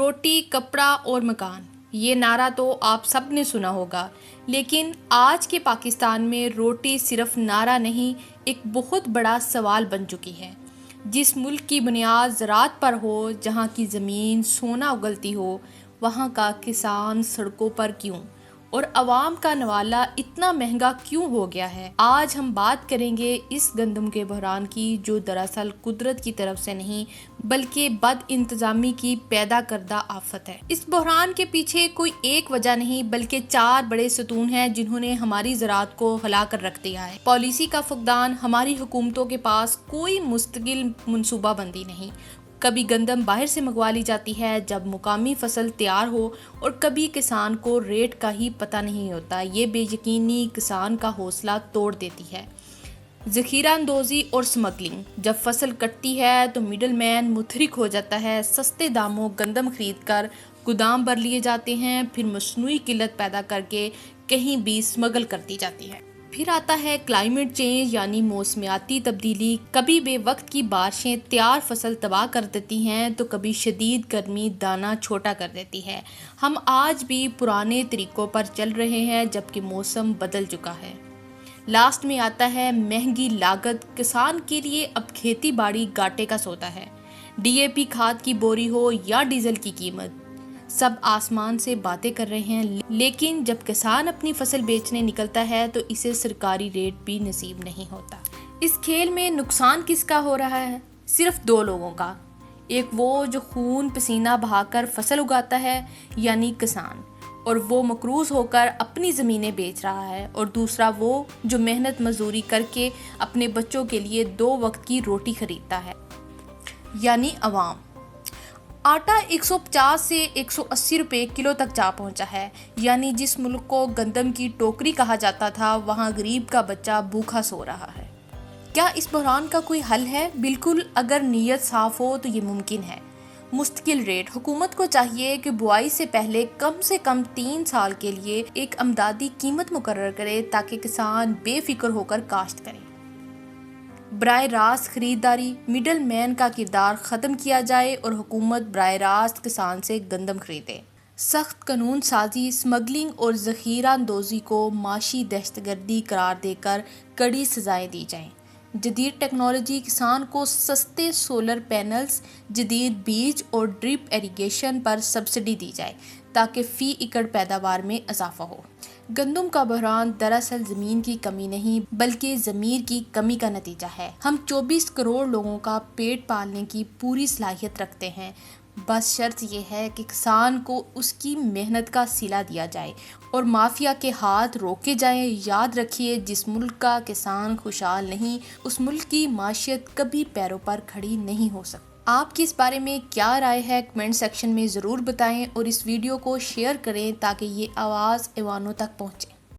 روٹی، کپڑا اور مکان، یہ نعرہ تو آپ سب نے سنا ہوگا، لیکن آج کے پاکستان میں روٹی صرف نعرہ نہیں، ایک بہت بڑا سوال بن چکی ہے۔ جس ملک کی بنیاد زراعت پر ہو، جہاں کی زمین سونا اگلتی ہو، وہاں کا کسان سڑکوں پر کیوں اور عوام کا نوالا اتنا مہنگا کیوں ہو گیا ہے؟ آج ہم بات کریں گے اس گندم کے بحران کی، جو دراصل قدرت کی طرف سے نہیں بلکہ بد انتظامی کی پیدا کردہ آفت ہے۔ اس بحران کے پیچھے کوئی ایک وجہ نہیں بلکہ 4 بڑے ستون ہیں جنہوں نے ہماری زراعت کو ہلا کر رکھ دیا ہے۔ پالیسی کا فقدان، ہماری حکومتوں کے پاس کوئی مستقل منصوبہ بندی نہیں۔ کبھی گندم باہر سے منگوا لی جاتی ہے جب مقامی فصل تیار ہو، اور کبھی کسان کو ریٹ کا ہی پتہ نہیں ہوتا۔ یہ بے یقینی کسان کا حوصلہ توڑ دیتی ہے۔ ذخیرہ اندوزی اور سمگلنگ، جب فصل کٹتی ہے تو مڈل مین متحرک ہو جاتا ہے، سستے داموں گندم خرید کر گودام بھر لیے جاتے ہیں، پھر مصنوعی قلت پیدا کر کے کہیں بھی سمگل کر دی جاتی ہے۔ پھر آتا ہے کلائمیٹ چینج یعنی موسمیاتی تبدیلی، کبھی بے وقت کی بارشیں تیار فصل تباہ کر دیتی ہیں تو کبھی شدید گرمی دانہ چھوٹا کر دیتی ہے۔ ہم آج بھی پرانے طریقوں پر چل رہے ہیں جبکہ موسم بدل چکا ہے۔ لاسٹ میں آتا ہے مہنگی لاگت، کسان کے لیے اب کھیتی باڑی گھاٹے کا سودا ہے۔ ڈی اے پی کھاد کی بوری ہو یا ڈیزل کی قیمت، سب آسمان سے باتیں کر رہے ہیں، لیکن جب کسان اپنی فصل بیچنے نکلتا ہے تو اسے سرکاری ریٹ بھی نصیب نہیں ہوتا۔ اس کھیل میں نقصان کس کا ہو رہا ہے؟ صرف 2 لوگوں کا، ایک وہ جو خون پسینہ بہا کر فصل اگاتا ہے یعنی کسان، اور وہ مقروض ہو کر اپنی زمینیں بیچ رہا ہے، اور دوسرا وہ جو محنت مزدوری کر کے اپنے بچوں کے لیے 2 وقت کی روٹی خریدتا ہے، یعنی عوام۔ آٹا 150 سے 180 روپے کلو تک جا پہنچا ہے، یعنی جس ملک کو گندم کی ٹوکری کہا جاتا تھا، وہاں غریب کا بچہ بھوکا سو رہا ہے۔ کیا اس بحران کا کوئی حل ہے؟ بالکل، اگر نیت صاف ہو تو یہ ممکن ہے۔ مستقل ریٹ، حکومت کو چاہیے کہ بوائی سے پہلے کم سے کم 3 سال کے لیے ایک امدادی قیمت مقرر کرے تاکہ کسان بے فکر ہو کر کاشت کریں۔ براہ راست خریداری، مڈل مین کا کردار ختم کیا جائے اور حکومت براہ راست کسان سے گندم خریدے۔ سخت قانون سازی، سمگلنگ اور ذخیرہ اندوزی کو معاشی دہشت گردی قرار دے کر کڑی سزائیں دی جائیں۔ جدید ٹیکنالوجی، کسان کو سستے سولر پینلز، جدید بیج اور ڈرپ ایریگیشن پر سبسڈی دی جائے تاکہ فی ایکڑ پیداوار میں اضافہ ہو۔ گندم کا بحران دراصل زمین کی کمی نہیں بلکہ ضمیر کی کمی کا نتیجہ ہے۔ ہم 24 کروڑ لوگوں کا پیٹ پالنے کی پوری صلاحیت رکھتے ہیں، بس شرط یہ ہے کہ کسان کو اس کی محنت کا صلہ دیا جائے اور مافیا کے ہاتھ روکے جائیں۔ یاد رکھیے، جس ملک کا کسان خوشحال نہیں، اس ملک کی معیشت کبھی پیروں پر کھڑی نہیں ہو سکتی۔ آپ کی اس بارے میں کیا رائے ہے؟ کمنٹ سیکشن میں ضرور بتائیں اور اس ویڈیو کو شیئر کریں تاکہ یہ آواز ایوانوں تک پہنچے۔